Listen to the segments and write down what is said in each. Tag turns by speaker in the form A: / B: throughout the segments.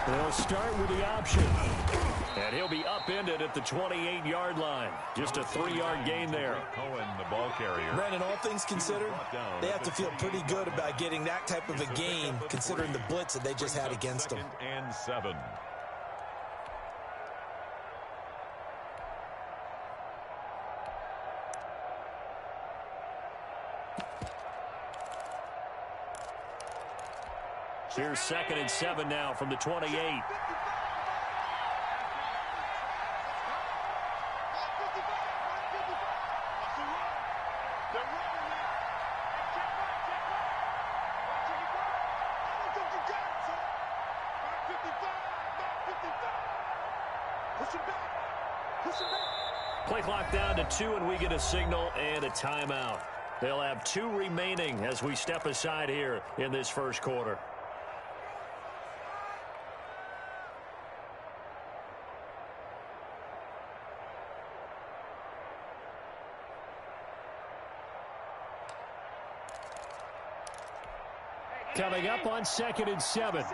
A: They'll start with the option. And he'll be upended at the 28-yard line. Just a 3-yard gain there.
B: Cohen, the ball carrier.
C: Brandon, all things considered, they have to feel pretty good about getting that type of a gain, considering the blitz that they just had against them.
B: 2nd and 7.
A: Here's 2nd and 7 now from the 28. Play clock down to 2, and we get a signal and a timeout. They'll have 2 remaining as we step aside here in this first quarter. Coming up on 2nd and 7.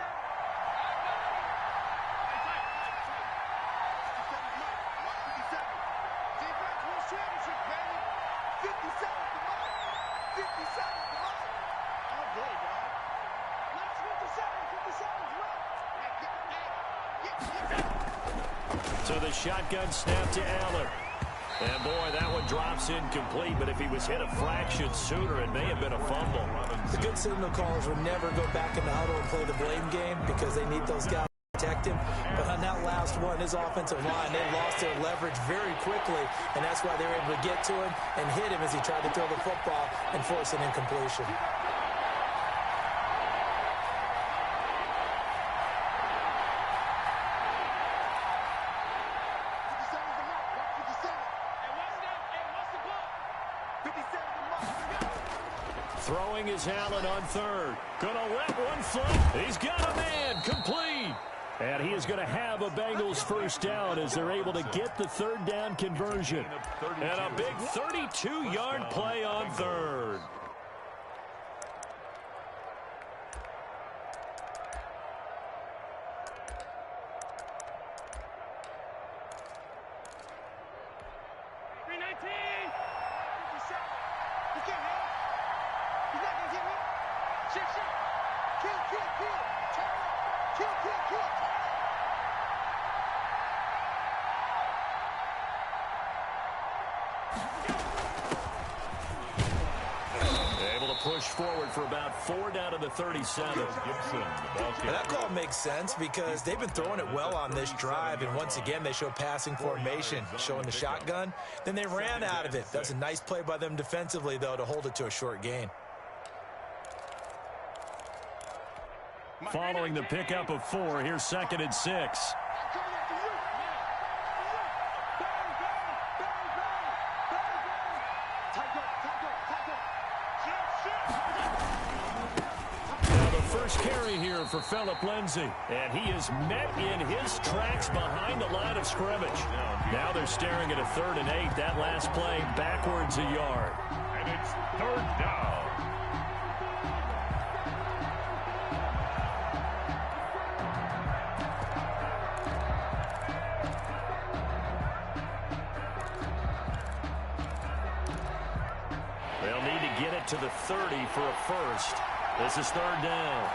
A: So the shotgun snap to Allen. And, boy, that one drops incomplete, but if he was hit a fraction sooner, it may have been a fumble.
C: The good signal callers will never go back in the huddle and play the blame game because they need those guys to protect him. But on that last one, his offensive line, they lost their leverage very quickly, and that's why they were able to get to him and hit him as he tried to throw the football and force an incompletion.
A: Throwing is Allen on 3rd. Gonna let one float. He's got a man. Complete. And he is going to have a Bengals first down as they're able to get the 3rd down conversion. And a big 32-yard play on 3rd. Push forward for about 4 down to the 37.
B: Gibson, the ball carrier.
C: That call makes sense because they've been throwing it well on this drive, and once again they show passing formation, showing the shotgun. Then they ran out of it. That's a nice play by them defensively, though, to hold it to a short gain.
A: Following the pickup of 4, here's 2nd and 6. First carry here for Phillip Lindsay. And he is met in his tracks behind the line of scrimmage. Now they're staring at a 3rd and 8. That last play backwards a yard.
B: And it's 3rd down.
A: They'll need to get it to the 30 for a first. This is 3rd down.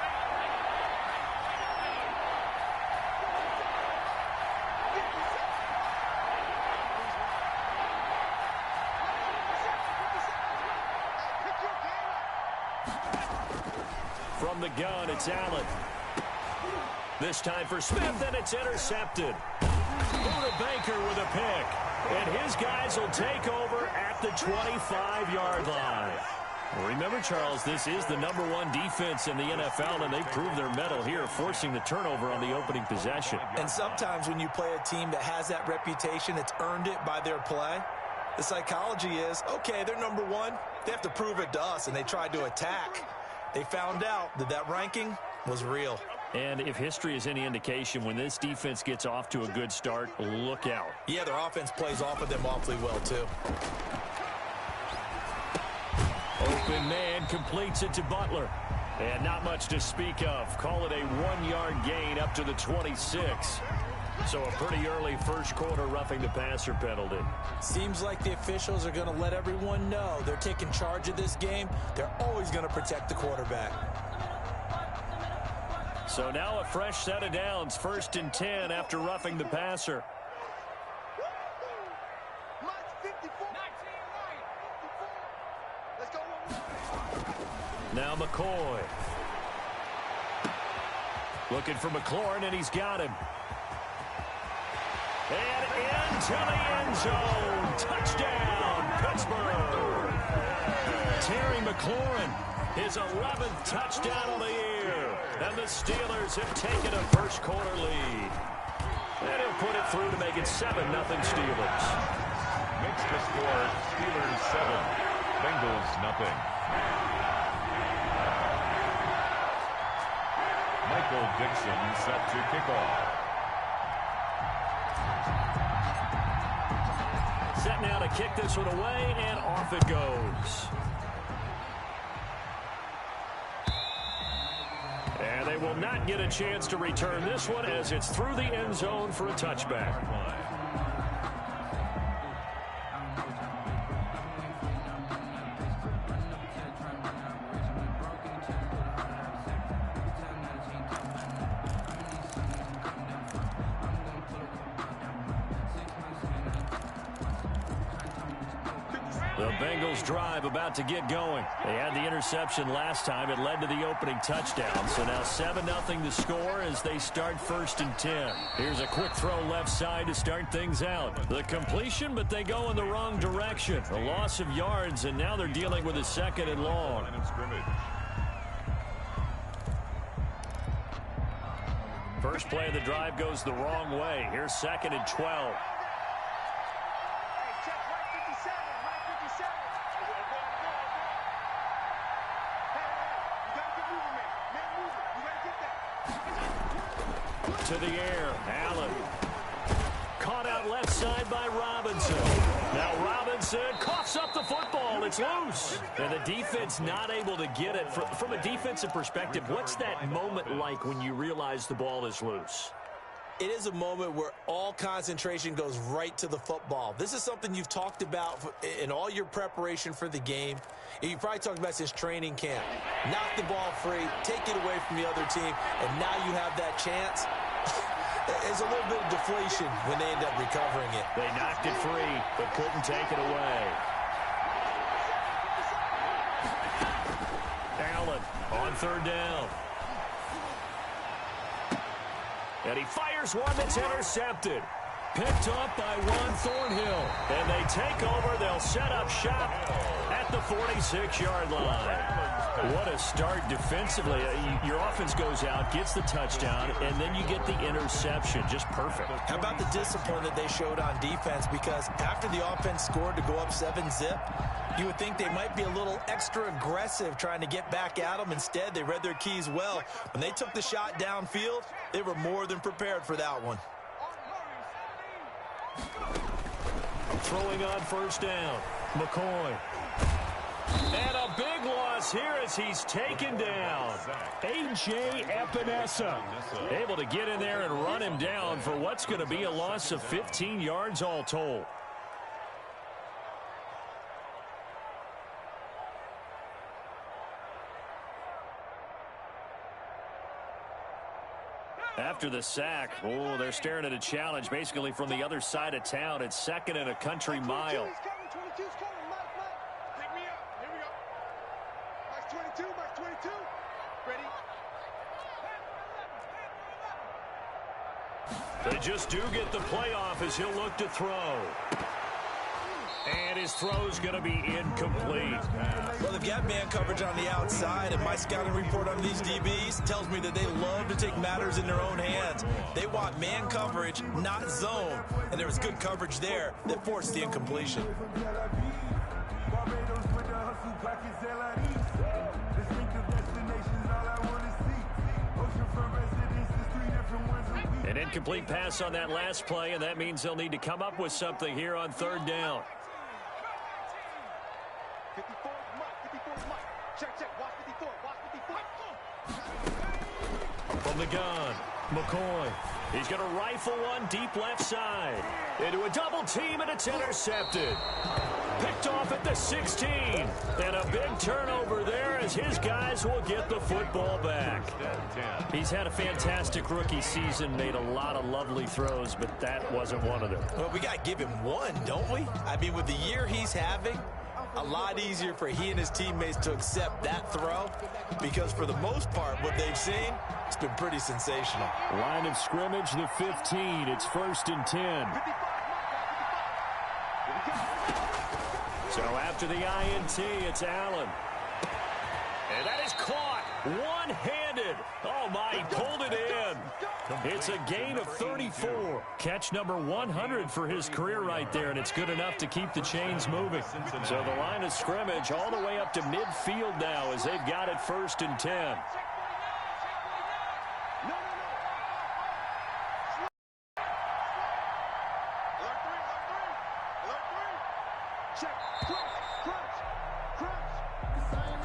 A: From the gun, it's Allen. This time for Smith, and it's intercepted. Buda Baker with a pick. And his guys will take over at the 25-yard line. Remember, Charles, this is the #1 defense in the NFL, and they proved their mettle here, forcing the turnover on the opening possession.
C: And sometimes when you play a team that has that reputation, it's earned it by their play. The psychology is, okay, they're #1. They have to prove it to us, and they tried to attack. They found out that that ranking was real.
A: And if history is any indication, when this defense gets off to a good start, look out.
C: Yeah, their offense plays off of them awfully well, too.
A: Open man completes it to Butler. And not much to speak of. Call it a 1-yard gain up to the 26. So a pretty early first quarter roughing the passer penalty.
C: Seems like the officials are going to let everyone know they're taking charge of this game. They're always going to protect the quarterback.
A: So now a fresh set of downs, 1st and 10 after roughing the passer. Now McCoy. Looking for McLaurin, and he's got him. And into the end zone. Touchdown, Pittsburgh. Terry McLaurin, his 11th touchdown on the year. And the Steelers have taken a first quarter lead. And he'll put it through to make it 7-0 Steelers.
B: Makes the score Steelers 7, Bengals nothing. Michael Dixon set to kick off.
A: Set now to kick this one away, and off it goes. And they will not get a chance to return this one as it's through the end zone for a touchback. The Bengals drive about to get going. They had the interception last time. It led to the opening touchdown. So now 7-0 the score as they start 1st and 10. Here's a quick throw left side to start things out. The completion, but they go in the wrong direction. A loss of yards, and now they're dealing with a 2nd and long. First play of the drive goes the wrong way. Here's 2nd and 12. To the air, Allen. Caught out left side by Robinson. Now Robinson coughs up the football. It's loose. And the defense not able to get it. From a defensive perspective, what's that moment like when you realize the ball is loose?
C: It is a moment where all concentration goes right to the football. This is something you've talked about in all your preparation for the game. And you probably talked about since training camp. Knock the ball free, take it away from the other team, and now you have that chance. There's a little bit of deflation when they end up recovering it.
A: They knocked it free, but couldn't take it away. Allen on 3rd down. And he fires one that's intercepted. Picked up by Juan Thornhill. And they take over. They'll set up shop at the 46-yard line. What a start defensively. Your offense goes out, gets the touchdown, and then you get the interception. Just perfect.
C: How about the discipline that they showed on defense? Because after the offense scored to go up 7-zip, you would think they might be a little extra aggressive trying to get back at them. Instead, they read their keys well. When they took the shot downfield, they were more than prepared for that one.
A: Throwing on 1st down, McCoy. And a big loss here as he's taken down. A.J. Epinesa able to get in there and run him down for what's going to be a loss of 15 yards all told. After the sack, they're staring at a challenge basically from the other side of town. It's 2nd and a country mile. They just do get the playoff as he'll look to throw. And his throw's going to be incomplete.
C: Well, they've got man coverage on the outside, and my scouting report on these DBs tells me that they love to take matters in their own hands. They want man coverage, not zone. And there was good coverage there that forced the incompletion.
A: An incomplete pass on that last play, and that means they'll need to come up with something here on 3rd down. From the gun, McCoy. He's going to rifle one deep left side. Into a double team, and it's intercepted. Picked off at the 16. And a big turnover there as his guys will get the football back. He's had a fantastic rookie season, made a lot of lovely throws, but that wasn't one of them.
C: Well, we got to give him one, don't we? I mean, with the year he's having, a lot easier for he and his teammates to accept that throw because for the most part, what they've seen, it's been pretty sensational.
A: Line of scrimmage, the 15. It's 1st and 10. So after the INT, it's Allen. And that is caught one-handed. Oh, my, he pulled it in. It's a gain of 34. Catch number 100 for his career right there, and it's good enough to keep the chains moving. So the line of scrimmage all the way up to midfield now as they've got it 1st and 10.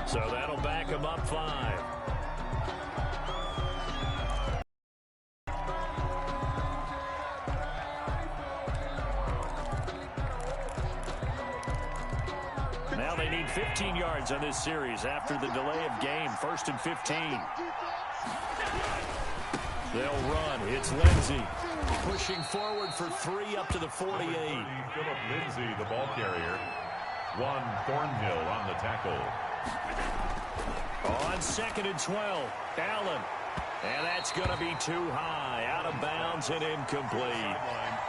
A: So that'll back him up 5. Now they need 15 yards on this series after the delay of game. 1st and 15. They'll run. It's Lindsey pushing forward for 3 up to the 48.
B: Philip Lindsey, the ball carrier. One Thornhill on the tackle.
A: On 2nd and 12, Allen. And that's going to be too high. Out of bounds and incomplete.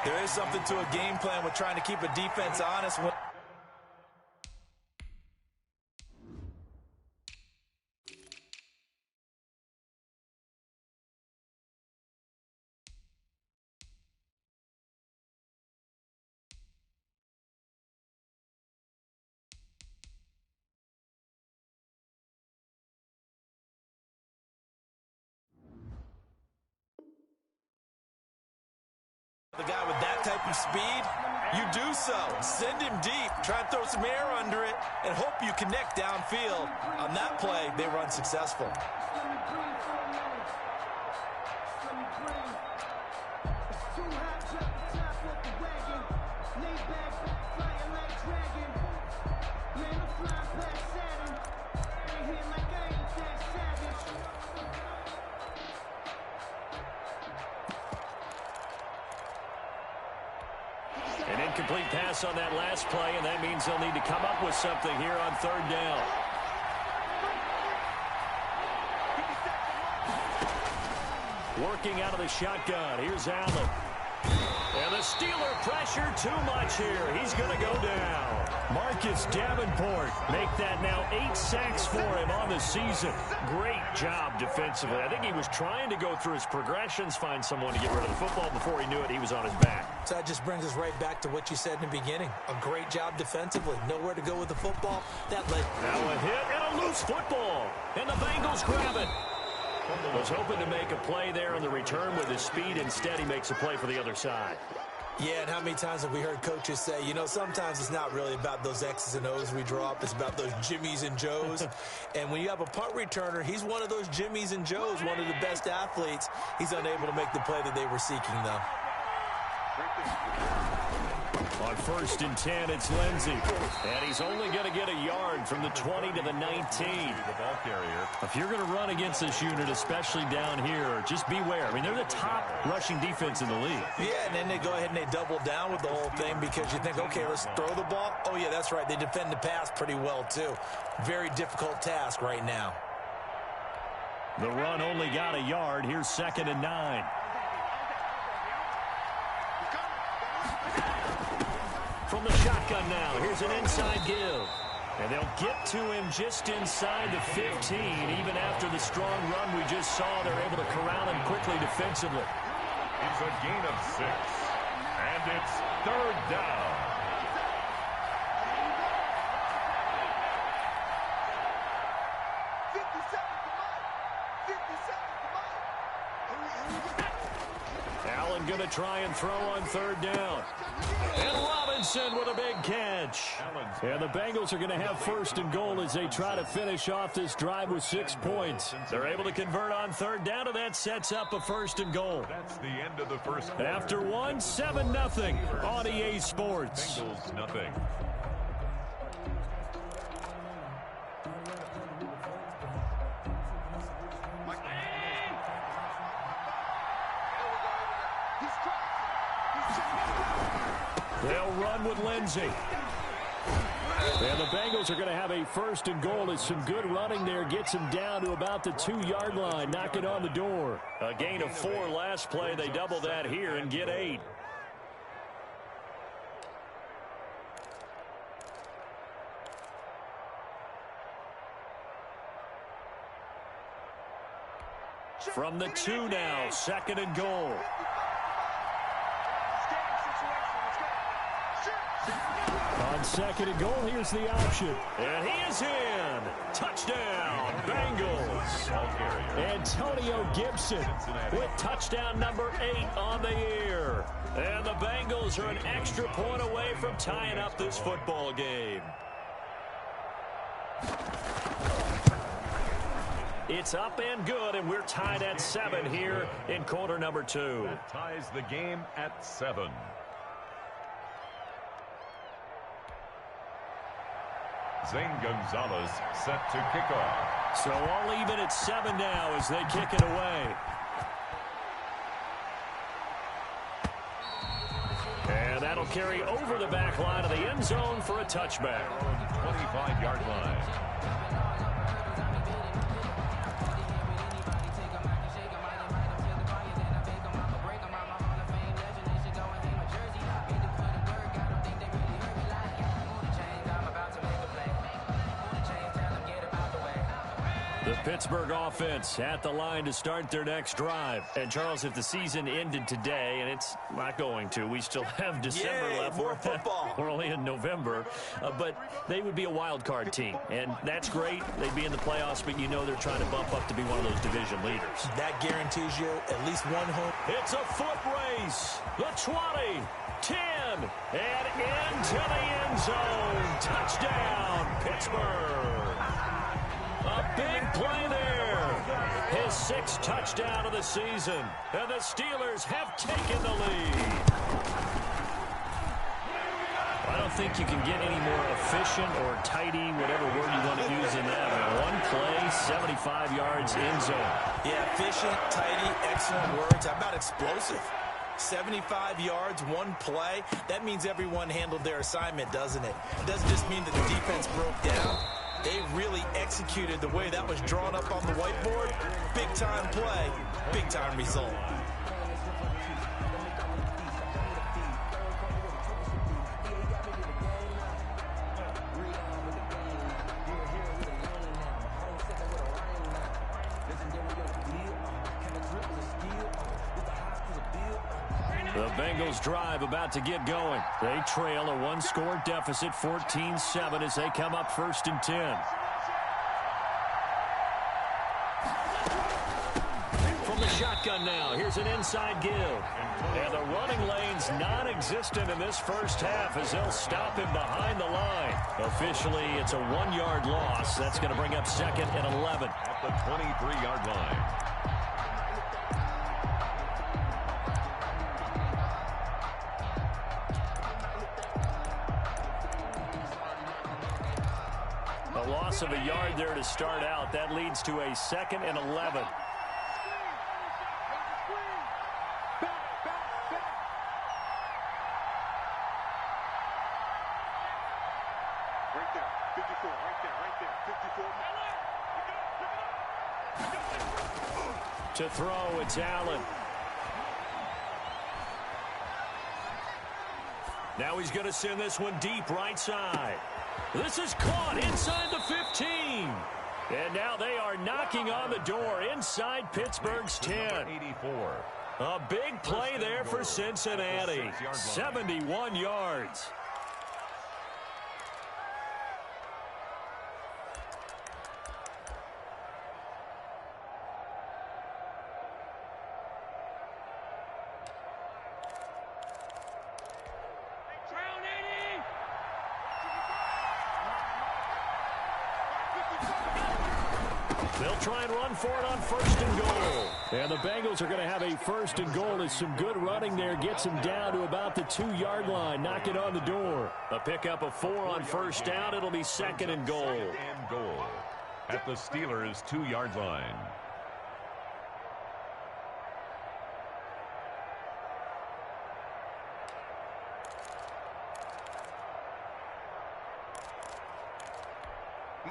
C: There is something to a game plan with trying to keep a defense honest. The guy with that type of speed, you do so. Send him deep. Try and throw some air under it and hope you connect downfield. On that play, they run successful.
A: An incomplete pass on that last play, and that means they'll need to come up with something here on 3rd down. Working out of the shotgun. Here's Allen. And the Steeler pressure too much here. He's going to go down. Marcus Davenport make that now 8 sacks for him on the season. Great job defensively. I think he was trying to go through his progressions, find someone to get rid of the football. Before he knew it, he was on his back.
C: So that just brings us right back to what you said in the beginning. A great job defensively. Nowhere to go with the football. That led.
A: Now a hit and a loose football. And the Bengals grab it. Was hoping to make a play there on the return with his speed. Instead, he makes a play for the other side.
C: Yeah, and how many times have we heard coaches say, you know, sometimes it's not really about those X's and O's we draw up. It's about those Jimmies and Joes. And when you have a punt returner, he's one of those Jimmies and Joes, one of the best athletes. He's unable to make the play that they were seeking, though.
A: On 1st and 10, it's Lindsey. And he's only going to get a yard from the 20 to the 19.
B: The ball carrier.
A: If you're going to run against this unit, especially down here, just beware. I mean, they're the top rushing defense in the league.
C: Yeah, and then they go ahead and they double down with the whole thing because you think, okay, let's throw the ball. Oh, yeah, that's right. They defend the pass pretty well, too. Very difficult task right now.
A: The run only got a yard. Here's 2nd and 9. From the shotgun now, here's an inside give. And they'll get to him just inside the 15. Even after the strong run we just saw, they're able to corral him quickly defensively.
B: It's a gain of 6. And it's 3rd down.
A: Allen going to try and throw on third down. And Robinson with a big catch. And the Bengals are going to have first and goal as they try to finish off this drive with 6 points. They're able to convert on third down, and that sets up a first and goal.
B: That's the end of the first quarter.
A: After 7-0 on EA Sports.
B: Bengals nothing.
A: They'll run with Lindsey. And the Bengals are going to have a first and goal as some good running there gets them down to about the 2-yard line, knocking on the door. A gain of 4 last play. They double that here and get 8. From the 2 now, second and goal. On second and goal, here's the option. And he is in. Touchdown, Bengals. Antonio Gibson with touchdown number 8 on the year. And the Bengals are an extra point away from tying up this football game. It's up and good, and we're tied at 7 here in quarter number 2.
B: That ties the game at 7. Zane Gonzalez set to kick off.
A: So all even at 7 now as they kick it away. And that'll carry over the back line of the end zone for a touchback.
B: 25-yard line.
A: Pittsburgh offense at the line to start their next drive. And, Charles, if the season ended today, and it's not going to, we still have December left.
C: More football.
A: We're only in November. But they would be a wild card team. And that's great. They'd be in the playoffs, but you know they're trying to bump up to be one of those division leaders.
C: That guarantees you at least one home.
A: It's a foot race. The 20, 10, and into the end zone. Touchdown, Pittsburgh. A big play there. His 6th touchdown of the season. And the Steelers have taken the lead. I don't think you can get any more efficient or tidy, whatever word you want to use in that. One play, 75 yards in zone.
C: Yeah, efficient, tidy, excellent words. How about explosive? 75 yards, one play. That means everyone handled their assignment, doesn't it? It doesn't just mean that the defense broke down. They really executed the way that was drawn up on the whiteboard. Big-time play, big-time result.
A: The Bengals drive about to get going. They trail a 1-score deficit, 14-7, as they come up 1st and 10. From the shotgun now, here's an inside give. And the running lane's non-existent in this first half as they'll stop him behind the line. Officially, it's a 1-yard loss. That's going to bring up 2nd and 11.
B: At the 23-yard line.
A: A loss of a yard there to start out. That leads to a 2nd and 11.
D: Right there, 54, right there, 54.
A: To throw, it's Allen. Now he's going to send this one deep right side. This is caught inside the 15. And now they are knocking on the door inside Pittsburgh's 10.
B: 84.
A: A big play there for Cincinnati. 71 yards. They'll try and run for it on first and goal. And the Bengals are going to have a first and goal as some good running there gets them down to about the 2-yard line. Knock it on the door. A pickup of 4 on first down. It'll be second and goal.
B: Second and goal at the Steelers' 2-yard line.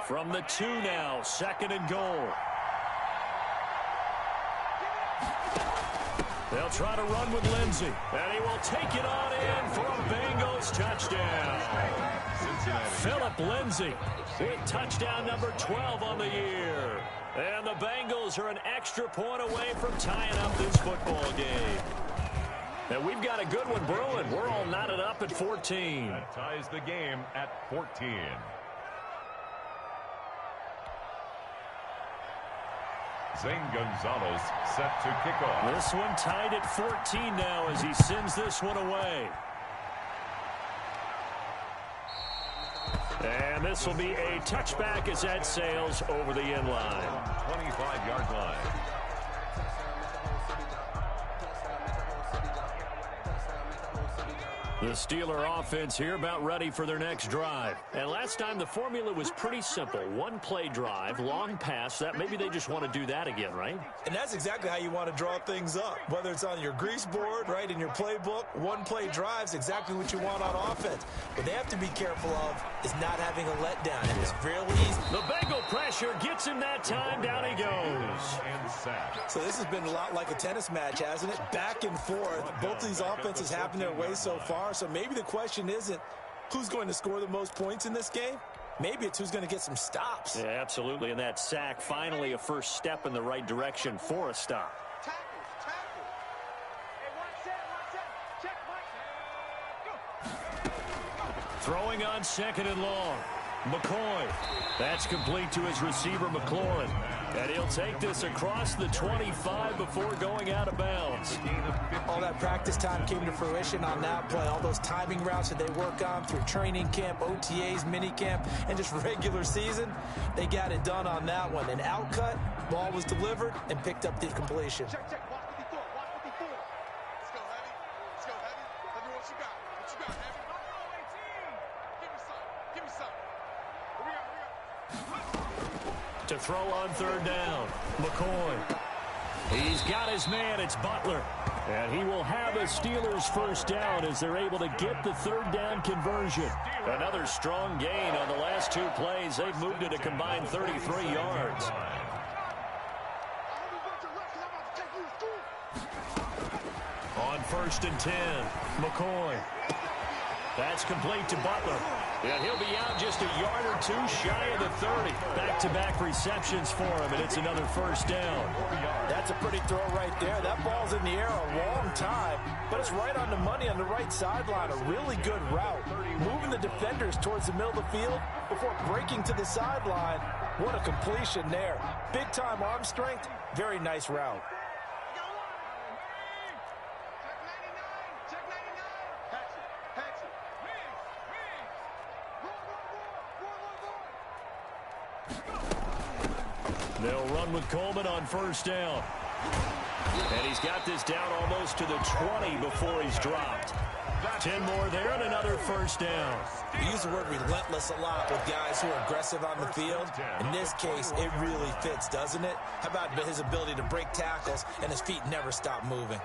A: From the 2 now, second and goal. They'll try to run with Lindsey, and he will take it on in for a Bengals touchdown. Philip Lindsey with touchdown number 12 on the year. And the Bengals are an extra point away from tying up this football game. And we've got a good one brewing. We're all knotted up at 14.
B: That ties the game at 14. Zane Gonzalez set to kick off.
A: This one tied at 14 now as he sends this one away. And this will be a touchback as that sails over the end line.
B: 25-yard line.
A: The Steeler offense here about ready for their next drive. And last time the formula was pretty simple. One play drive, long pass. That maybe they just want to do that again, right?
C: And that's exactly how you want to draw things up. Whether it's on your grease board, right, in your playbook, one play drive's exactly what you want on offense. What they have to be careful of is not having a letdown. And it's fairly easy.
A: The Bengal pressure gets him that time. Down he goes.
B: And sack.
C: So this has been a lot like a tennis match, hasn't it? Back and forth. Both these offenses having their way so far. So maybe the question isn't who's going to score the most points in this game. Maybe it's who's going to get some stops.
A: Yeah, absolutely. And that sack, finally a first step in the right direction for a stop. Throwing on second and long. McCoy. That's complete to his receiver, McLaurin. And he'll take this across the 25 before going out of bounds.
C: All that practice time came to fruition on that play. All those timing routes that they work on through training camp, OTAs, minicamp, and just regular season, they got it done on that one. An outcut, ball was delivered, and picked up the completion.
D: Check, check. Watch what he thought. Watch what he thought. Let's go, Heavy. Let's go, Heavy. Let me know what you got. What you got, Heavy? Give me some. Give me some. Here we go.
A: To throw on third down, McCoy. He's got his man. It's Butler. And he will have a Steelers first down as they're able to get the third down conversion. Another strong gain on the last 2 plays. They've moved it a combined 33 yards. On first and 10, McCoy. That's complete to Butler. And he'll be out just a yard or 2 shy of the 30. Back-to-back receptions for him, and it's another first down.
C: That's a pretty throw right there. That ball's in the air a long time, but it's right on the money on the right sideline. A really good route. Moving the defenders towards the middle of the field before breaking to the sideline. What a completion there. Big-time arm strength. Very nice route.
A: They'll run with Coleman on first down. And he's got this down almost to the 20 before he's dropped. 10 more there and another first down.
C: We use the word relentless a lot with guys who are aggressive on the field. In this case, it really fits, doesn't it? How about his ability to break tackles and his feet never stop moving?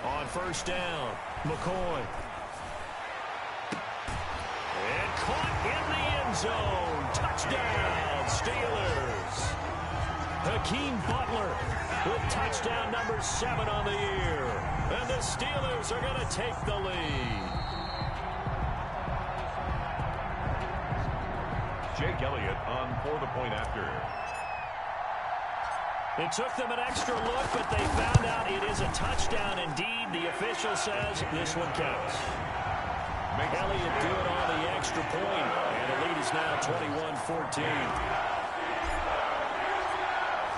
A: On first down, McCoy. And caught in the end zone. Touchdown, Steelers. Hakeem Butler with touchdown number 7 on the year. And the Steelers are going to take the lead.
B: Jake Elliott on for the point after.
A: It took them an extra look, but they found out it is a touchdown indeed. The official says this one counts. Elliott do it on the extra point, and the lead is now 21-14.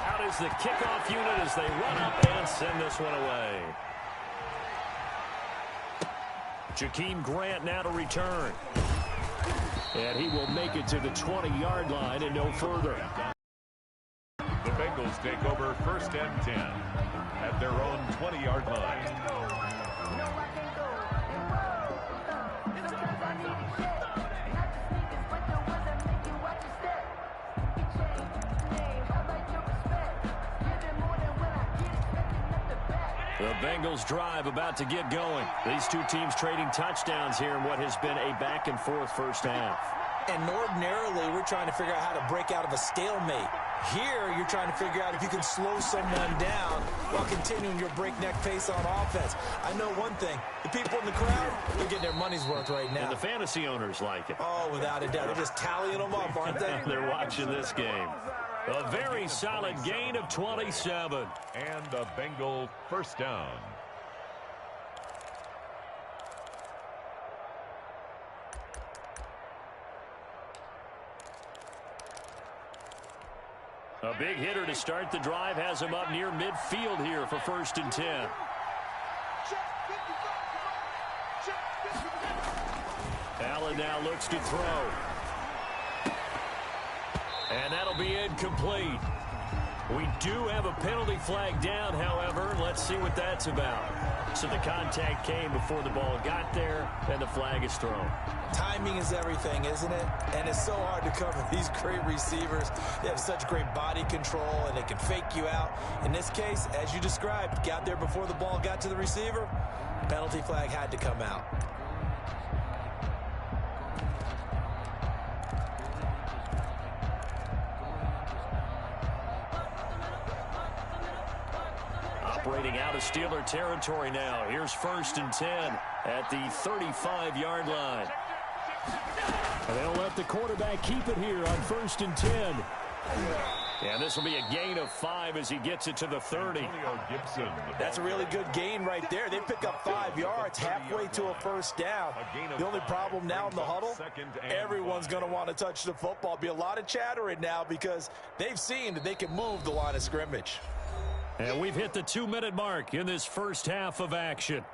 A: Out is the kickoff unit as they run up and send this one away. Jakeem Grant now to return. And he will make it to the 20-yard line and no further.
B: The Bengals take over 1st and 10 at their own 20-yard line.
A: The Bengals drive about to get going. These two teams trading touchdowns here in what has been a back-and-forth first half.
C: And ordinarily, we're trying to figure out how to break out of a stalemate. Here, you're trying to figure out if you can slow someone down while continuing your breakneck pace on offense. I know one thing. The people in the crowd, they're getting their money's worth right now.
A: And the fantasy owners like it.
C: Oh, without a doubt. They're just tallying them up, aren't they?
A: They're watching this game. A very solid gain of 27.
B: And a Bengal first down.
A: A big hitter to start the drive has him up near midfield here for 1st and 10. Allen now looks to throw. And that'll be incomplete. We do have a penalty flag down, however. Let's see what that's about. So the contact came before the ball got there, and the flag is thrown.
C: Timing is everything, isn't it? And it's so hard to cover these great receivers. They have such great body control, and they can fake you out. In this case, as you described, got there before the ball got to the receiver. Penalty flag had to come out.
A: Operating out of Steeler territory now. Here's 1st and 10 at the 35-yard line. They'll let the quarterback keep it here on 1st and 10. And this will be a gain of 5 as he gets it to the 30.
B: Gibson.
C: That's a really good gain right there. They pick up 5 yards halfway to a first down. The only problem now in the huddle, everyone's going to want to touch the football. Be a lot of chattering now because they've seen that they can move the line of scrimmage.
A: And we've hit the 2-minute mark in this first half of action.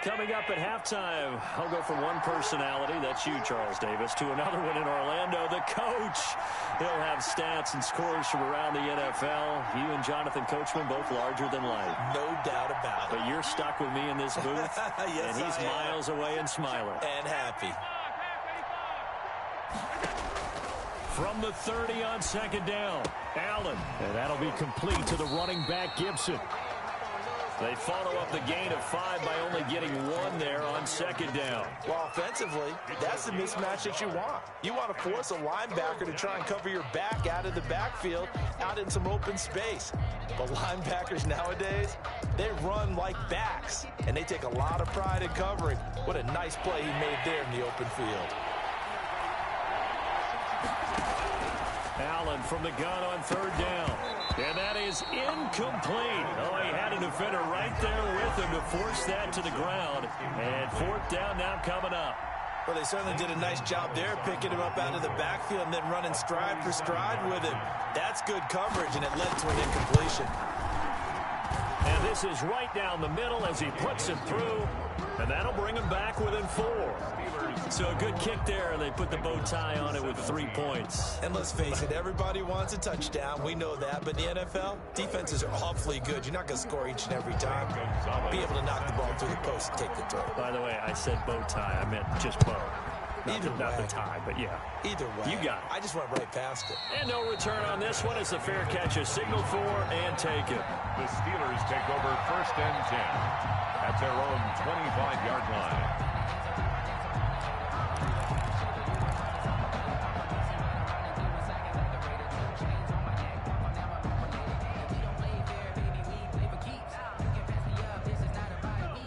A: Coming up at halftime, I'll go from one personality, that's you, Charles Davis, to another one in Orlando, the coach. He'll have stats and scores from around the NFL. You and Jonathan Coachman, both larger than life.
C: No doubt about it.
A: But you're stuck with me in this booth,
C: yes,
A: and he's miles away and smiling.
C: And happy.
A: From the 30 on 2nd down, Allen. And that'll be complete to the running back, Gibson. They follow up the gain of 5 by only getting 1 there on 2nd down.
C: Well, offensively, that's the mismatch that you want. You want to force a linebacker to try and cover your back out of the backfield, out in some open space. But linebackers nowadays, they run like backs, and they take a lot of pride in covering. What a nice play he made there in the open field.
A: Allen from the gun on 3rd down. And that is incomplete. Oh, he had a defender right there with him to force that to the ground. And 4th down now coming up.
C: Well, they certainly did a nice job there, picking him up out of the backfield and then running stride for stride with him. That's good coverage, and it led to an incompletion.
A: And this is right down the middle as he puts it through. And that'll bring him back within 4. So a good kick there, and they put the bow tie on it with 3 points.
C: And let's face it, everybody wants a touchdown. We know that. But in the NFL, defenses are awfully good. You're not going to score each and every time. Be able to knock the ball through the post and take the throw.
A: By the way, I said bow tie. I meant just bow. Not the tie, but yeah.
C: Either way.
A: You got it.
C: I just went right past it.
A: And no return on this one as the fair catch is signaled for and taken.
B: The Steelers take over 1st and 10 at their own 25-yard line.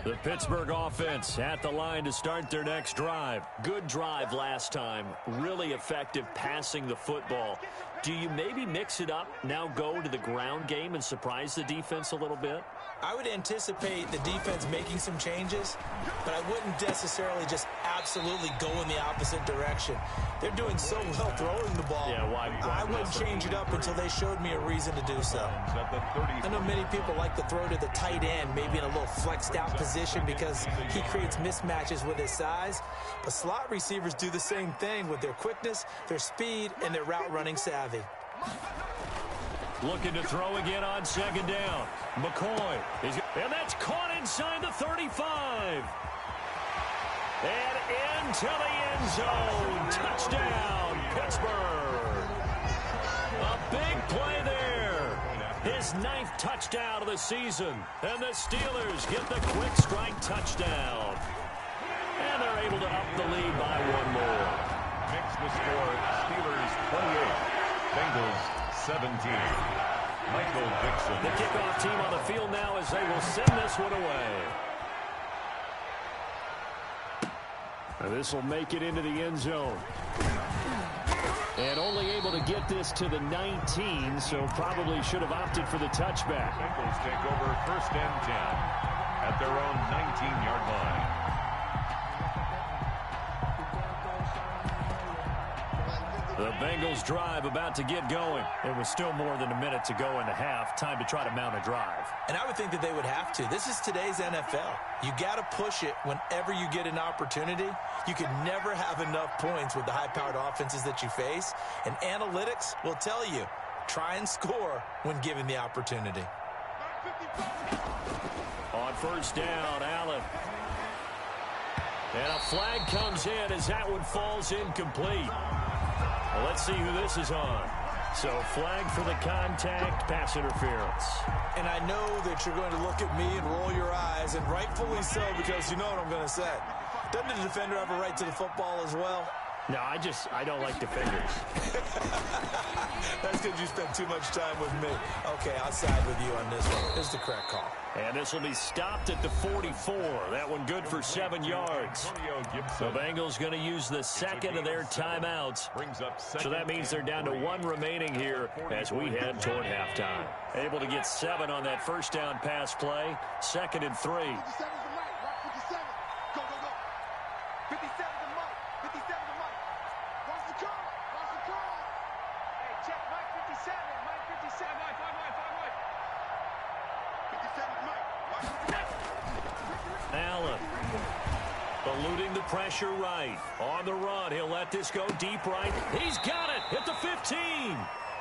A: The Pittsburgh offense at the line to start their next drive. Good drive last time. Really effective passing the football. Do you maybe mix it up, now go to the ground game and surprise the defense a little bit?
C: I would anticipate the defense making some changes, but I wouldn't necessarily just absolutely go in the opposite direction. They're doing so well throwing the ball.
A: Yeah, why?
C: I wouldn't change it up until they showed me a reason to do so. I know many people like to throw to the tight end, maybe in a little flexed out position because he creates mismatches with his size. But slot receivers do the same thing with their quickness, their speed, and their route running savvy.
A: Looking to throw again on second down. McCoy. And that's caught inside the 35. And into the end zone. Touchdown, Pittsburgh. A big play there. His 9th touchdown of the season. And the Steelers get the quick strike touchdown. And they're able to up the lead by one more.
B: Makes the score Steelers 28, Bengals 17. Michael Dixon.
A: The kickoff team on the field now as they will send this one away. This will make it into the end zone. And only able to get this to the 19, so probably should have opted for the touchback.
B: Bengals take over first and 10 at their own 19-yard line.
A: The Bengals drive about to get going. It was still more than a minute to go in the half. Time to try to mount a drive.
C: And I would think that they would have to. This is today's NFL. You got to push it whenever you get an opportunity. You can never have enough points with the high-powered offenses that you face. And analytics will tell you, try and score when given the opportunity.
A: On first down, Allen. And a flag comes in as that one falls incomplete. Well, let's see who this is on. So flag for the contact, pass interference.
C: And I know that you're going to look at me and roll your eyes, and rightfully so, because you know what I'm going to say. Doesn't the defender have a right to the football as well?
A: No, I don't like defenders.
C: That's because you spent too much time with me. Okay, I'll side with you on this one. This is the correct call.
A: And this will be stopped at the 44. That one good for 7 yards. The Bengals going to use the second of their timeouts. So that means they're down to 1 remaining here as we head toward halftime. Able to get 7 on that first down pass play. 2nd and 3.
D: 57,
A: Allen eluding the pressure right. On the run, he'll let this go deep right. He's got it at the 15.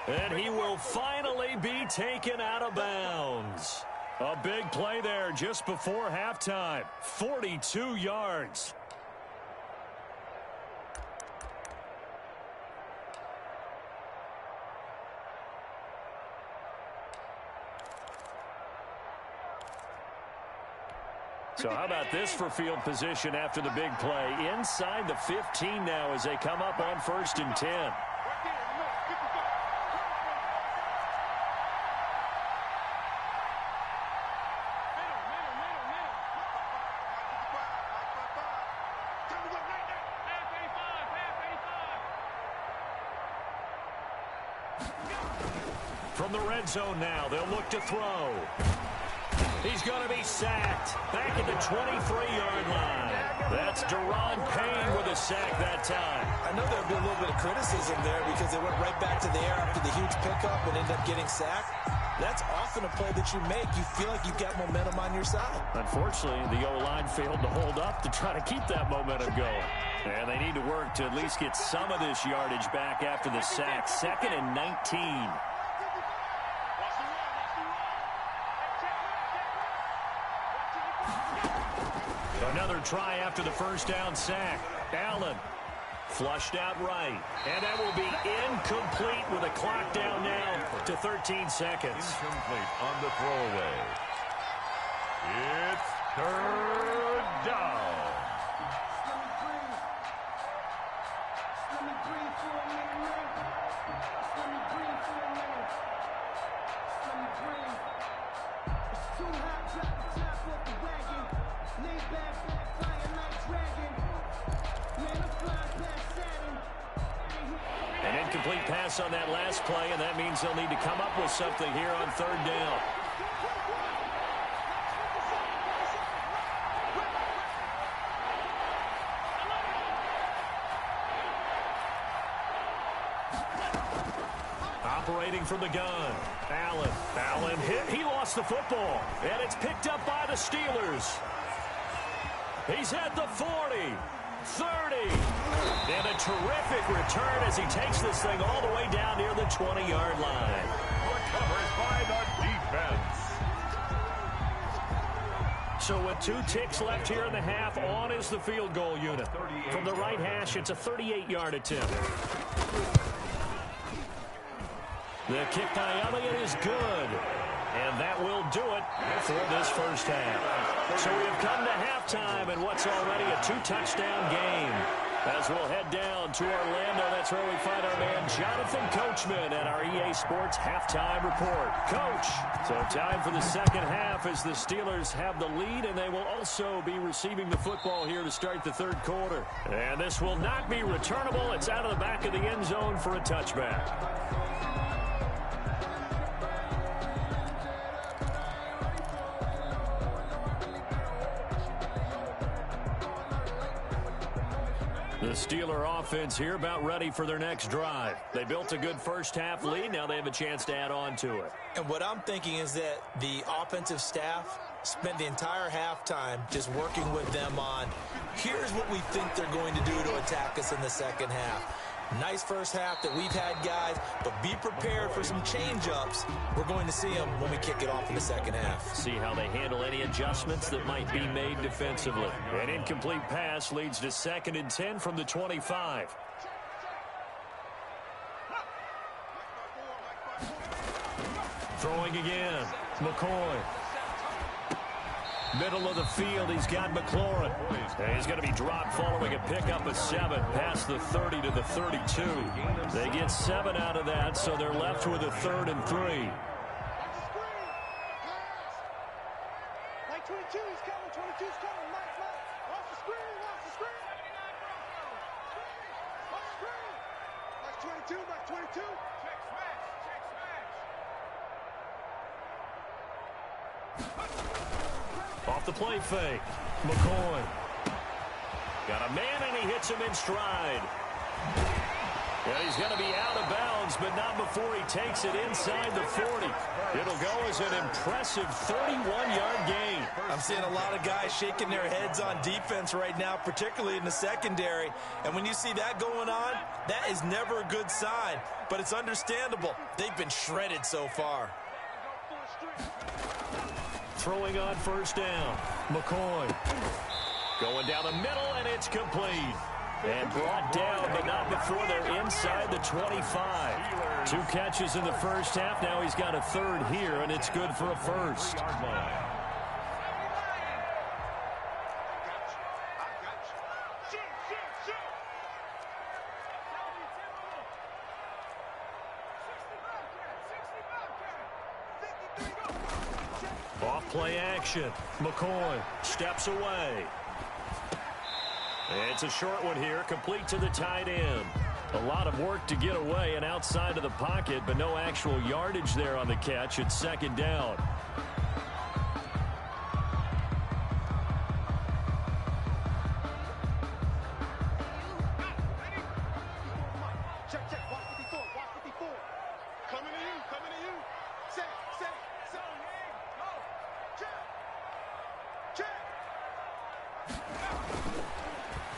A: And he will finally be taken out of bounds. A big play there just before halftime. 42 yards. So how about this for field position after the big play? Inside the 15 now as they come up on 1st and 10. From the red zone now, they'll look to throw. He's going to be sacked back at the 23-yard line. That's Deron Payne with a sack that time.
C: I know there'll be a little bit of criticism there because they went right back to the air after the huge pickup and ended up getting sacked. That's often a play that you make. You feel like you've got momentum on your side.
A: Unfortunately, the O-line failed to hold up to try to keep that momentum going. And they need to work to at least get some of this yardage back after the sack. 2nd and 19. Another try after the first down sack. Allen flushed out right. And that will be incomplete with a clock down now to 13 seconds.
B: Incomplete on the throwaway. It's 3rd down.
A: incomplete pass on that last play, and that means they'll need to come up with something here on third down. Operating from the gun. Allen hit. He lost the football, and it's picked up by the Steelers. He's at the 40, 30, and a terrific return as he takes this thing all the way down near the 20-yard line.
B: Recovered by the defense.
A: So with 2 ticks left here in the half, on is the field goal unit. From the right hash, it's a 38-yard attempt. The kick by Elliott is good. And that will do it for this first half. So we have come to halftime in what's already a 2-touchdown game. As we'll head down to Orlando, that's where we find our man Jonathan Coachman at our EA Sports Halftime Report. Coach, so time for the second half as the Steelers have the lead, and they will also be receiving the football here to start the third quarter. And this will not be returnable. It's out of the back of the end zone for a touchback. The Steeler offense here about ready for their next drive. They built a good first half lead. Now they have a chance to add on to it.
C: And what I'm thinking is that the offensive staff spent the entire halftime just working with them on, here's what we think they're going to do to attack us in the second half. Nice first half that we've had, guys, but be prepared for some change-ups. We're going to see them when we kick it off in the second half.
A: See how they handle any adjustments that might be made defensively. An incomplete pass leads to 2nd and 10 from the 25. Throwing again. McCoy. Middle of the field, he's got McLaurin. And he's going to be dropped following a pickup of 7 past the 30 to the 32. They get 7 out of that, so they're left with a 3rd and 3.
D: Mike 22, he's coming. 22's coming. Mike, watch the screen. Watch the screen. Watch the screen. Mike 22, Mike 22. Check smash.
A: Off the play fake. McCoy. Got a man, and he hits him in stride. Yeah, he's going to be out of bounds, but not before he takes it inside the 40. It'll go as an impressive 31-yard gain.
C: I'm seeing a lot of guys shaking their heads on defense right now, particularly in the secondary. And when you see that going on, that is never a good sign. But it's understandable. They've been shredded so far.
A: Throwing on first down. McCoy. Going down the middle, and it's complete. And brought down, but not before they're inside the 25. 2 catches in the first half. Now he's got a 3rd here, and it's good for a 1st. Off play action. McCoy steps away. It's a short one here, complete to the tight end. A lot of work to get away and outside of the pocket, but no actual yardage there on the catch. It's 2nd down.
D: Check. Watch 54. Watch 54. Coming to you. Set. Go. Check.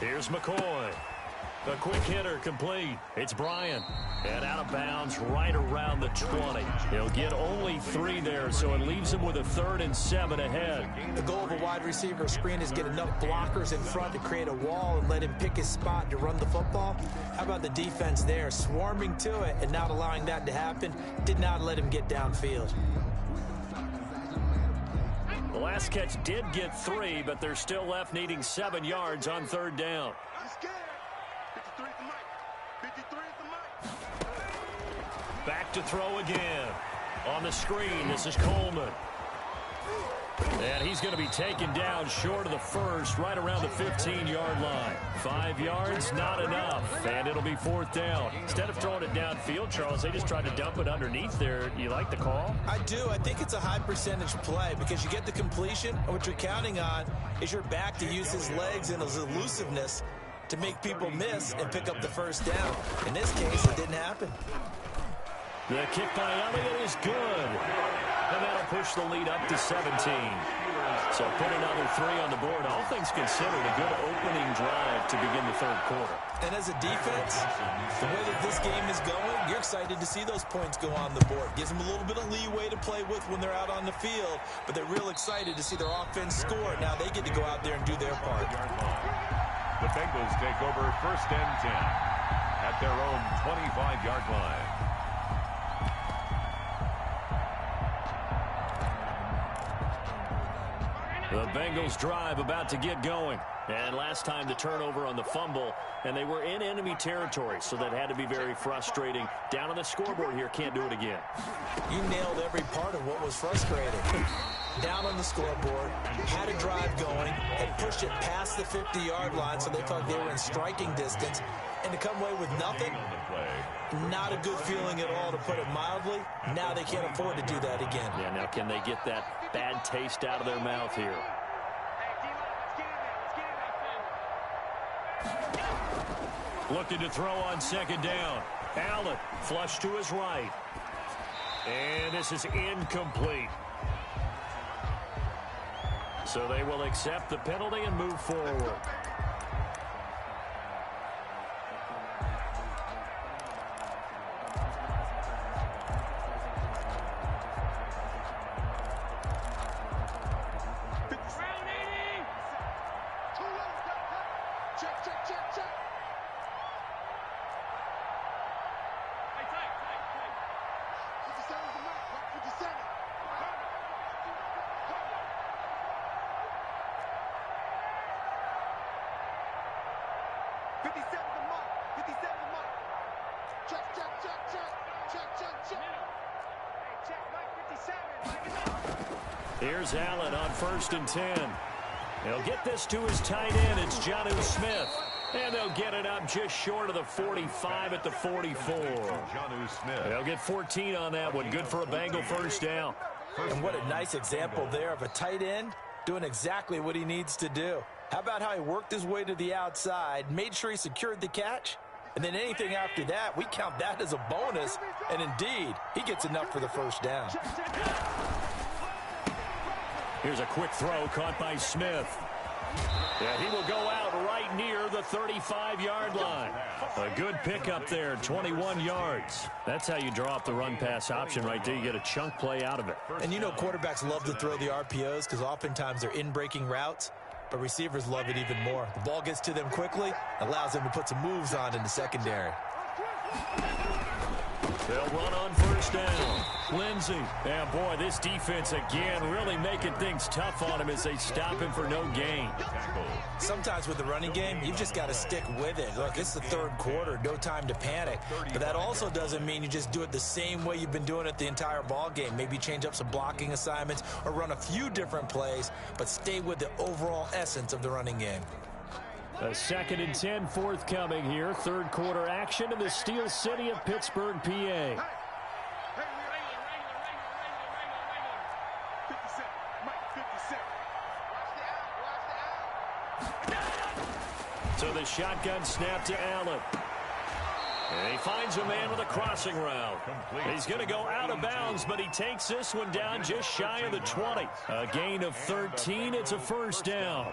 A: Here's McCoy. A quick hitter complete. It's Bryant. And out of bounds right around the 20. He'll get only 3 there, so it leaves him with a 3rd and 7 ahead.
C: The goal of a wide receiver screen is get enough blockers in front to create a wall and let him pick his spot to run the football. How about the defense there, swarming to it and not allowing that to happen? Did not let him get downfield.
A: The last catch did get 3, but they're still left needing 7 yards on 3rd down.
D: I'm scared. 53 is the mic. 53 is the mic.
A: Back to throw again. On the screen, this is Coleman. And he's going to be taken down short of the first, right around the 15-yard line. 5 yards, not enough, and it'll be 4th down. Instead of throwing it downfield, Charles, they just tried to dump it underneath there. You like the call?
C: I do. I think it's a high-percentage play because you get the completion, and what you're counting on is your back to use his legs and his elusiveness to make people miss and pick up the first down. In this case, it didn't happen.
A: The kick by Elliott is good. And that'll push the lead up to 17. So put another 3 on the board. All things considered, a good opening drive to begin the 3rd quarter.
C: And as a defense, the way that this game is going, you're excited to see those points go on the board. Gives them a little bit of leeway to play with when they're out on the field, but they're real excited to see their offense score. Now they get to go out there and do their part.
B: The Bengals take over 1st and 10 at their own 25-yard line.
A: The Bengals drive about to get going. And last time the turnover on the fumble, and they were in enemy territory, so that had to be very frustrating. Down on the scoreboard here, can't do it again.
C: You nailed every part of what was frustrating. Down on the scoreboard, had a drive going, had pushed it past the 50-yard line, so they thought they were in striking distance. And to come away with nothing, not a good feeling at all, to put it mildly. Now they can't afford to do that again.
A: Yeah, now can they get that bad taste out of their mouth here? Looking to throw on 2nd down. Allen flush to his right. And this is incomplete. So they will accept the penalty and move forward. Here's Allen on 1st and 10. He'll get this to his tight end. It's Jonnu Smith. And they'll get it up just short of the 45 at the 44. They'll get 14 on that one. Good for a Bengal 1st down.
C: And what a nice example there of a tight end doing exactly what he needs to do. How about how he worked his way to the outside, made sure he secured the catch, and then anything after that, we count that as a bonus. And indeed, he gets enough for the 1st down.
A: Here's a quick throw caught by Smith. And he will go out right near the 35-yard line. A good pickup there, 21 yards. That's how you draw up the run-pass option right there. You get a chunk play out of it.
C: And you know quarterbacks love to throw the RPOs because oftentimes they're in-breaking routes, but receivers love it even more. The ball gets to them quickly, allows them to put some moves on in the secondary.
A: They'll run on 1st down. Lindsey. And boy, this defense again really making things tough on him as they stop him for no gain.
C: Sometimes with the running game, you've just got to stick with it. Look, it's the 3rd quarter, no time to panic. But that also doesn't mean you just do it the same way you've been doing it the entire ball game. Maybe change up some blocking assignments or run a few different plays, but stay with the overall essence of the running game.
A: A 2nd and 10 forthcoming here. 3rd quarter action in the Steel City of Pittsburgh, PA. So the shotgun snap to Allen. And he finds a man with a crossing route. He's going to go out of bounds, but he takes this one down just shy of the 20. A gain of 13. It's a 1st down.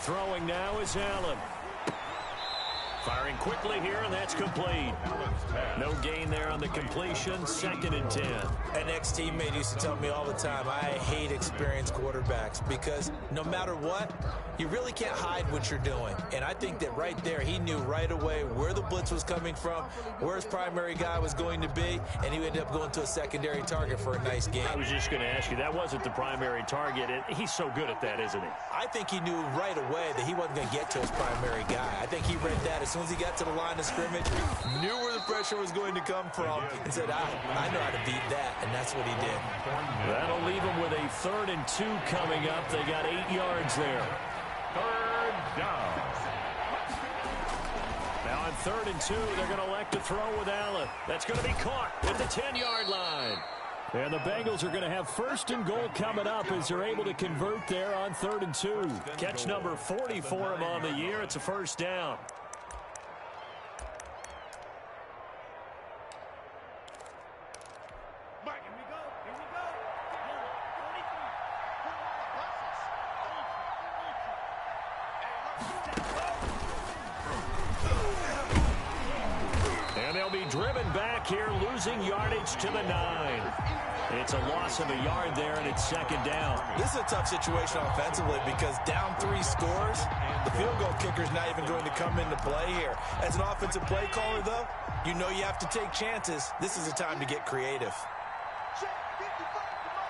A: Throwing now is Allen. Firing Firing quickly here, and that's complete. No gain there on the completion. 2nd and 10.
C: An ex-teammate used to tell me all the time, I hate experienced quarterbacks because no matter what, you really can't hide what you're doing. And I think that right there, he knew right away where the blitz was coming from, where his primary guy was going to be, and he ended up going to a secondary target for a nice game.
A: I was just going to ask you, that wasn't the primary target. He's so good at that, isn't he?
C: I think he knew right away that he wasn't going to get to his primary guy. I think he read that as soon as he got to the line of scrimmage, knew where the pressure was going to come from, and said, I know how to beat that, and that's what he did.
A: That'll leave him with a 3rd and 2 coming up. They got 8 yards there.
B: 3rd down.
A: Now on 3rd and 2, they're going to elect to throw with Allen. That's going to be caught at the 10-yard line. And the Bengals are going to have 1st and goal coming up as they're able to convert there on 3rd and 2. Catch number 40 for him on the year. It's a 1st down. And they'll be driven back here, losing yardage to the 9. It's a loss of a yard there, and it's 2nd down.
C: This is a tough situation offensively because down 3 scores, the field goal kicker's not even going to come into play here. As an offensive play caller, though, you know you have to take chances. This is a time to get creative.
D: Check 55, come on.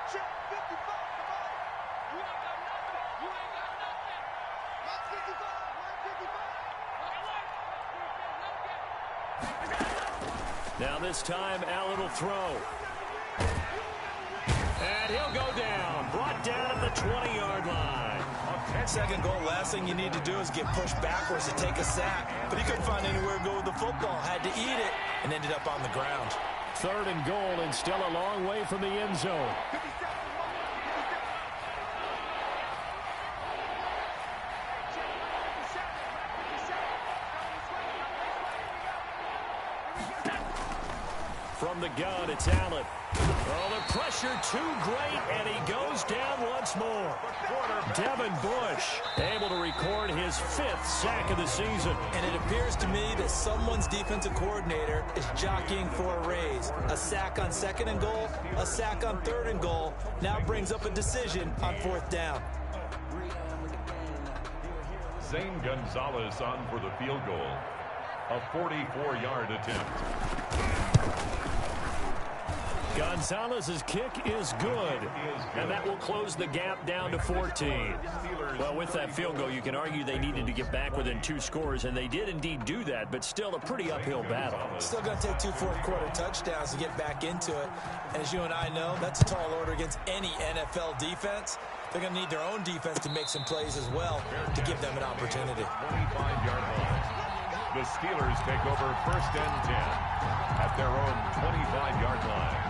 D: Check 55, come on. You ain't got nothing. You ain't got nothing. Line 55, line 55.
A: Now this time, Allen will throw. And he'll go down. Brought down at the 20-yard line.
C: 2nd goal, last thing you need to do is get pushed backwards to take a sack. But he couldn't find anywhere to go with the football. Had to eat it and ended up on the ground.
A: 3rd and goal, and still a long way from the end zone. From the gun, it's Allen. Oh, the pressure too great, and he goes down once more. Devin Bush able to record his 5th sack of the season.
C: And it appears to me that someone's defensive coordinator is jockeying for a raise. A sack on 2nd and goal, a sack on 3rd and goal, now brings up a decision on 4th down.
B: Zane Gonzalez on for the field goal. A 44-yard attempt.
A: Gonzalez's kick is good, and that will close the gap down to 14. Well, with that field goal, you can argue they needed to get back within 2 scores, and they did indeed do that, but still a pretty uphill battle.
C: Still going to take 2 fourth-quarter touchdowns to get back into it. And as you and I know, that's a tall order against any NFL defense. They're going to need their own defense to make some plays as well to give them an opportunity.
B: 25-yard line. The Steelers take over 1st and 10 at their own 25-yard line.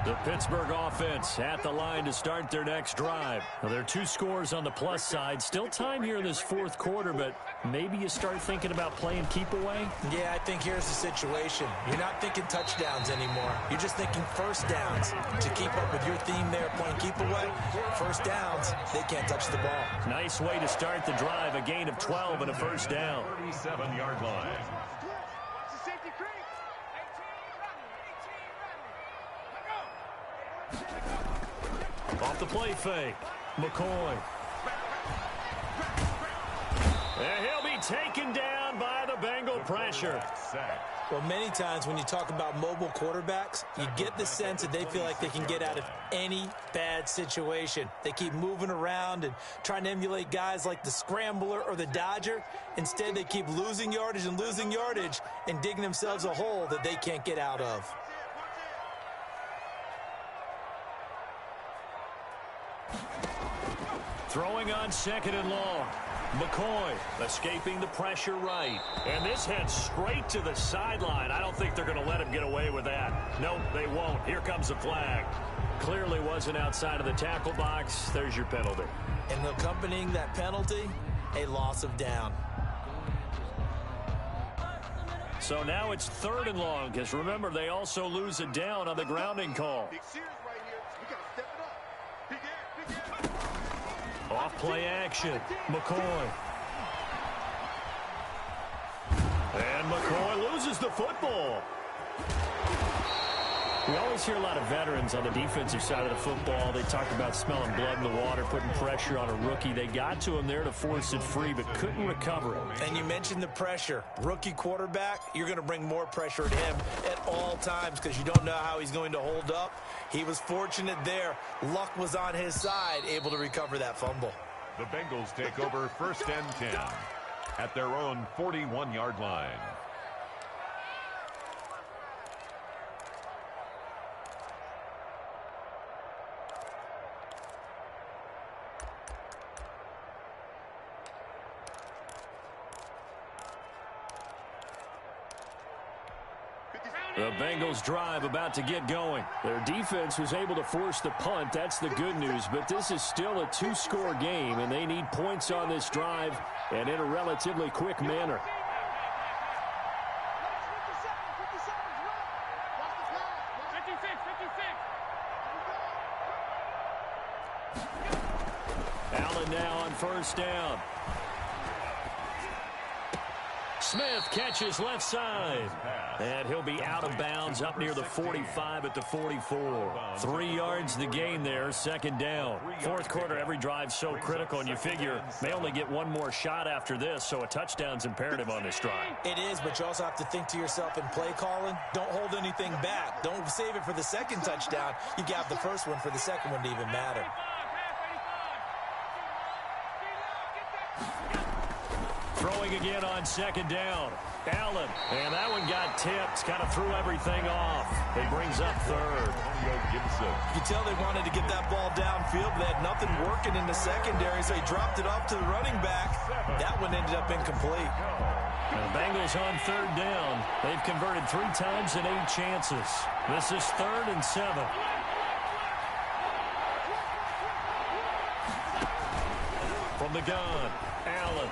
A: The Pittsburgh offense at the line to start their next drive. Now, there are 2 scores on the plus side. Still time here in this 4th quarter, but maybe you start thinking about playing keep away?
C: Yeah, I think here's the situation. You're not thinking touchdowns anymore. You're just thinking 1st downs. To keep up with your theme there, playing keep away, 1st downs, they can't touch the ball.
A: Nice way to start the drive. A gain of 12 and a 1st down.
B: 37-yard line.
A: Off the play fake, McCoy. And he'll be taken down by the Bengal pressure.
C: Well, many times when you talk about mobile quarterbacks, you get the sense that they feel like they can get out of any bad situation. They keep moving around and trying to emulate guys like the Scrambler or the Dodger. Instead, they keep losing yardage and digging themselves a hole that they can't get out of.
A: Throwing on 2nd and long. McCoy escaping the pressure right. And this heads straight to the sideline. I don't think they're going to let him get away with that. Nope, they won't. Here comes the flag. Clearly wasn't outside of the tackle box. There's your penalty.
C: And accompanying that penalty, a loss of down.
A: So now it's 3rd and long, because remember, they also lose a down on the grounding call. Off play action. McCoy. And McCoy loses the football. We always hear a lot of veterans on the defensive side of the football. They talk about smelling blood in the water, putting pressure on a rookie. They got to him there to force it free, but couldn't recover it.
C: And you mentioned the pressure. Rookie quarterback, you're going to bring more pressure at him at all times because you don't know how he's going to hold up. He was fortunate there. Luck was on his side, able to recover that fumble.
B: The Bengals take over 1st and 10 at their own 41-yard line.
A: The Bengals drive about to get going. Their defense was able to force the punt. That's the good news. But this is still a two-score game, and they need points on this drive and in a relatively quick manner. Allen now on 1st down. Smith catches left side. And he'll be out of bounds up near the 45 at the 44. 3 yards the gain there, 2nd down. 4th quarter, every drive's so critical, and you figure they only get one more shot after this, so a touchdown's imperative on this drive.
C: It is, but you also have to think to yourself in play calling, don't hold anything back. Don't save it for the 2nd touchdown. You got the 1st one for the 2nd one to even matter.
A: Throwing again on 2nd down. Allen, and that one got tipped, kind of threw everything off. It brings up 3rd.
C: You can tell they wanted to get that ball downfield, but they had nothing working in the secondary, so he dropped it off to the running back. That one ended up incomplete.
A: The Bengals on 3rd down. They've converted 3 times in 8 chances. This is 3rd and 7. From the gun, Allen.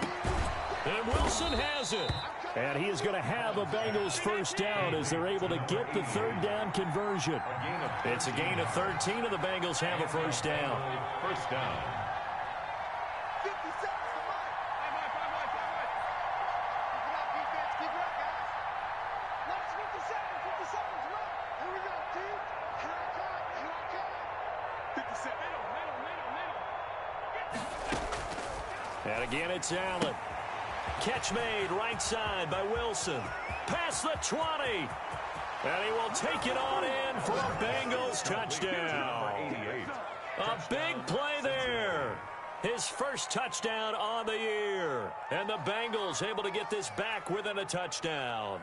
A: And Wilson has it. And he is going to have a Bengals 1st down as they're able to get the 3rd down conversion. It's a gain of 13, and the Bengals have a 1st down.
B: 1st down.
D: 50 seconds to run. Keep it up, guys. Last 50 seconds, run. Here we go, team. Here I come. 50 seconds. Middle.
A: And again, it's Allen. Catch made right side by Wilson. Past the 20. And he will take it on in for a Bengals touchdown. A big play there. His first touchdown on the year. And the Bengals able to get this back within a touchdown.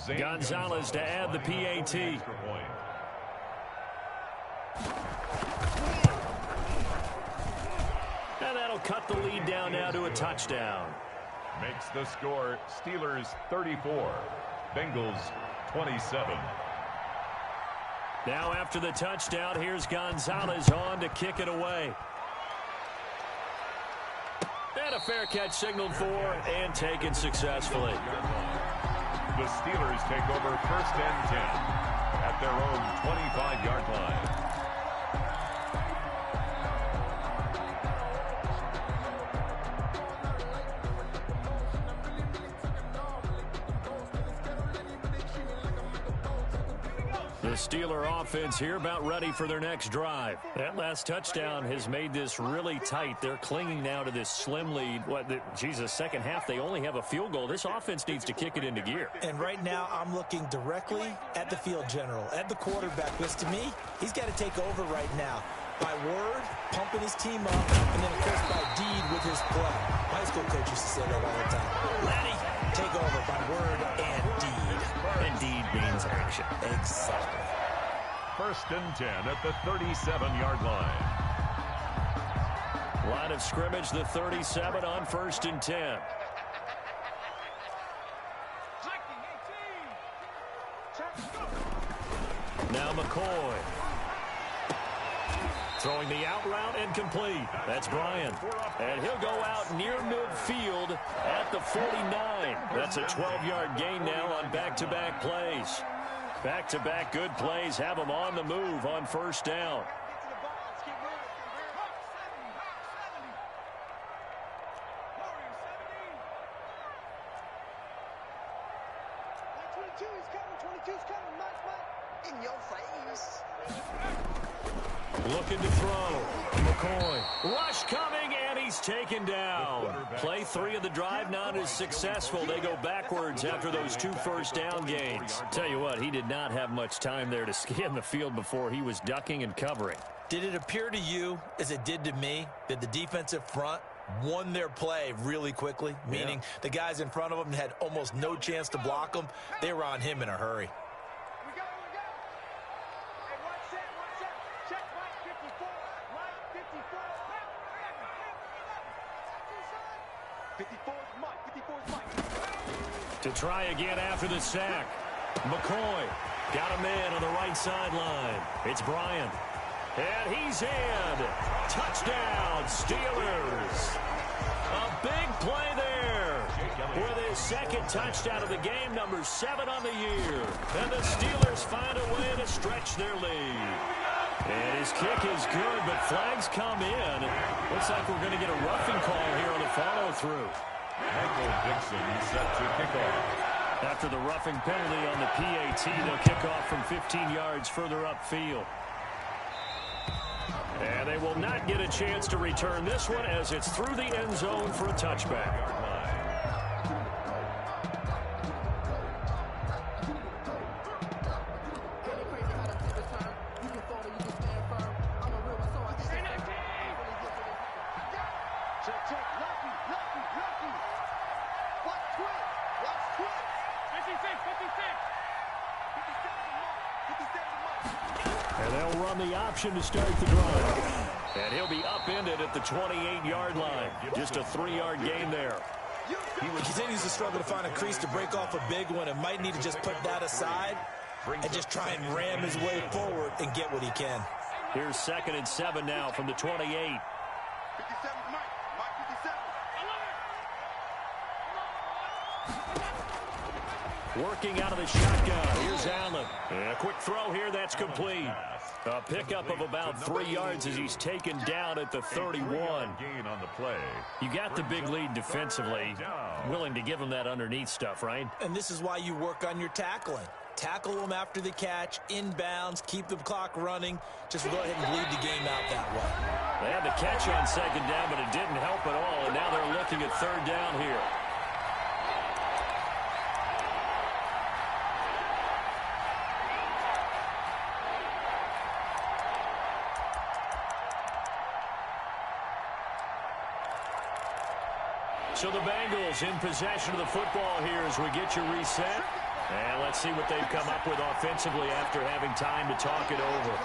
A: Gonzalez to add the PAT. And that'll cut the lead down now to a touchdown.
B: Makes the score Steelers 34, Bengals 27.
A: Now after the touchdown, here's Gonzalez on to kick it away. And a fair catch signaled for and taken successfully.
B: The Steelers take over 1st and 10 at their own 25-yard line.
A: The Steeler offense here about ready for their next drive. That last touchdown has made this really tight. They're clinging now to this slim lead. Second half, they only have a field goal. This offense needs to kick it into gear.
C: And right now, I'm looking directly at the field general, at the quarterback, because to me, he's got to take over right now. By word, pumping his team up, and then, of course, by deed with his play. My high school coach used to say that all the time. Lenny, take over by word and deed.
A: And deed means action.
C: Exactly.
B: 1st and 10 at the 37-yard line.
A: Line of scrimmage, the 37 on 1st and 10. Now McCoy. Throwing the out route and complete. That's Bryant. And he'll go out near midfield at the 49. That's a 12-yard gain now on back-to-back plays. Back-to-back good plays have him on the move on 1st down.
D: 22's coming. 22's coming. Mike. In your face.
A: Looking to throw. McCoy. Rush coming, and he's taken down. Play 3 of the drive not as successful. They go backwards after those 2 first-down gains. Tell you what, he did not have much time there to scan the field before he was ducking and covering.
C: Did it appear to you, as it did to me, that the defensive front won their play really quickly? Meaning the guys in front of them had almost no chance to block them. They were on him in a hurry.
D: We go. Hey, watch that. Check Mike 54. Mike 54. 54's Mike.
A: To try again after the sack. McCoy got a man on the right sideline. It's Bryant. And he's in. Touchdown, Steelers. A big play there. With his second touchdown of the game, number 7 on the year. And the Steelers find a way to stretch their lead. And his kick is good, but flags come in. Looks like we're going to get a roughing call here on the follow-through.
B: Michael Dixon set to kick off.
A: After the roughing penalty on the PAT, they'll kick off from 15 yards further upfield. And they will not get a chance to return this one as it's through the end zone for a touchback. And they'll run the option to start the drive. And he'll be upended at the 28-yard line. Just a 3-yard gain there.
C: He continues to struggle to find a crease to break off a big one and might need to just put that aside and just try and ram his way forward and get what he can.
A: Here's 2nd and 7 now from the 28.
D: 57 Mike. Mike 57.
A: Working out of the shotgun. Here's Allen. And a quick throw here. That's complete. A pickup of about 3 yards as he's taken down at the 31.
B: Gain on the play.
A: You got the big lead defensively. Willing to give him that underneath stuff, right?
C: And this is why you work on your tackling. Tackle them after the catch, inbounds, keep the clock running. Just go ahead and bleed the game out that way.
A: They had the catch on 2nd down, but it didn't help at all. And now they're looking at 3rd down here. So the Bengals in possession of the football here as we get you reset. And let's see what they've come up with offensively after having time to talk it over.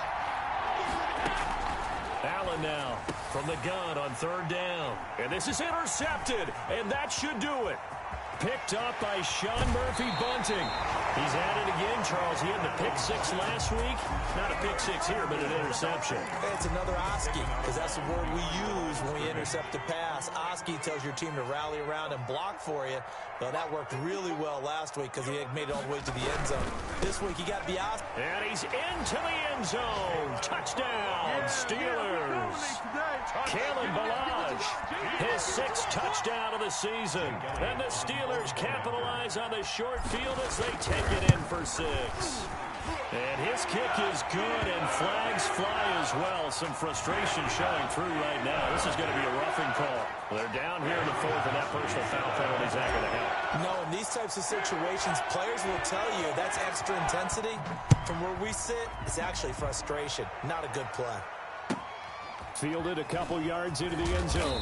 A: Allen now from the gun on 3rd down. And this is intercepted, and that should do it. Picked up by Sean Murphy-Bunting. He's at it again, Charles. He had the pick 6 last week. Not a pick 6 here, but an interception.
C: It's another Oski, because that's the word we use when we intercept a pass. Oski tells your team to rally around and block for you. Well, that worked really well last week because he had made it all the way to the end zone. This week, he got Oski.
A: And he's into the end zone. Touchdown, Steelers. Kalen Ballage, his 6th touchdown of the season. And the Steelers capitalize on the short field as they take it in for 6. And his kick is good, and flags fly as well. Some frustration showing through right now. This is going to be a roughing call. They're down here in the 4th, and that personal foul penalty is not going to help.
C: No, in these types of situations, players will tell you that's extra intensity. From where we sit, it's actually frustration. Not a good play.
A: Fielded a couple yards into the end zone.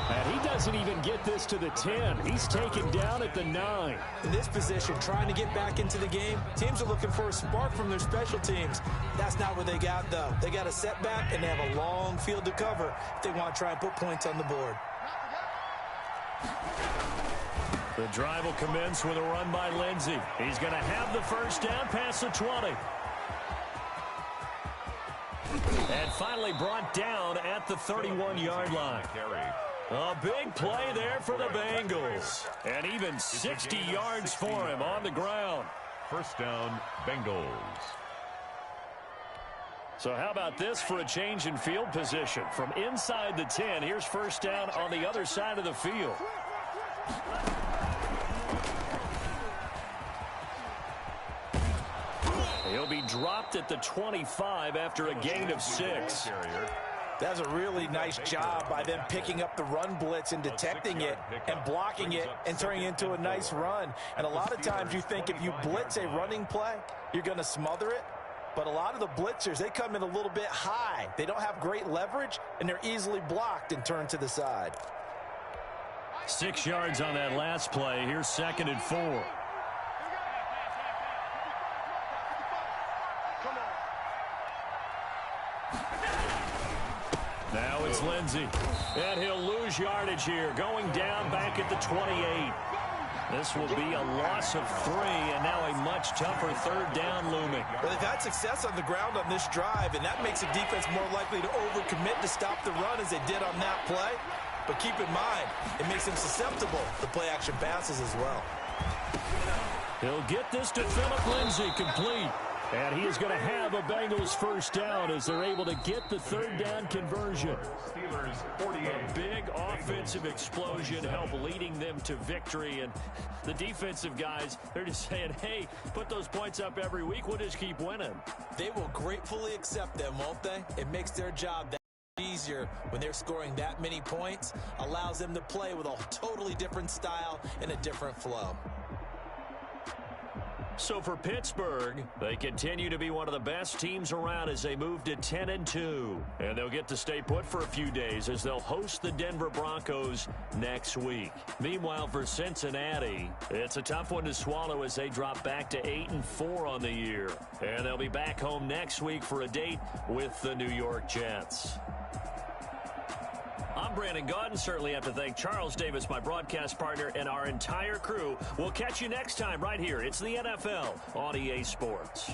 A: And he doesn't even get this to the 10. He's taken down at the 9.
C: In this position, trying to get back into the game, teams are looking for a spark from their special teams. That's not what they got, though. They got a setback, and they have a long field to cover if they want to try and put points on the board.
A: The drive will commence with a run by Lindsey. He's going to have the first down past the 20. And finally brought down at the 31-yard line. A big play there for the Bengals. And even 60 yards for him on the ground.
B: First down, Bengals.
A: So how about this for a change in field position? From inside the 10, here's first down on the other side of the field. He'll be dropped at the 25 after a gain of 6.
C: That's a really nice job by them picking up the run blitz and detecting it and blocking it and turning it into a nice run. And a lot of times you think if you blitz a running play, you're going to smother it. But a lot of the blitzers, they come in a little bit high. They don't have great leverage, and they're easily blocked and turned to the side.
A: 6 yards on that last play. Here's 2nd and 4. Now it's Lindsey. And he'll lose yardage here. Going down back at the 28. This will be a loss of 3, and now a much tougher 3rd down looming.
C: Well, they've had success on the ground on this drive, and that makes the defense more likely to overcommit to stop the run as they did on that play. But keep in mind, it makes them susceptible to play-action passes as well.
A: He'll get this to Phillip Lindsay, complete. And he is going to have a Bengals first down as they're able to get the 3rd down conversion.
B: Steelers 48.
A: A big offensive explosion help leading them to victory. And the defensive guys, they're just saying, hey, put those points up every week. We'll just keep winning.
C: They will gratefully accept them, won't they? It makes their job that easier when they're scoring that many points. Allows them to play with a totally different style and a different flow.
A: So for Pittsburgh, they continue to be one of the best teams around as they move to 10-2. And they'll get to stay put for a few days as they'll host the Denver Broncos next week. Meanwhile, for Cincinnati, it's a tough one to swallow as they drop back to 8-4 on the year. And they'll be back home next week for a date with the New York Jets. I'm Brandon Gaudin. Certainly have to thank Charles Davis, my broadcast partner, and our entire crew. We'll catch you next time right here. It's the NFL on EA Sports.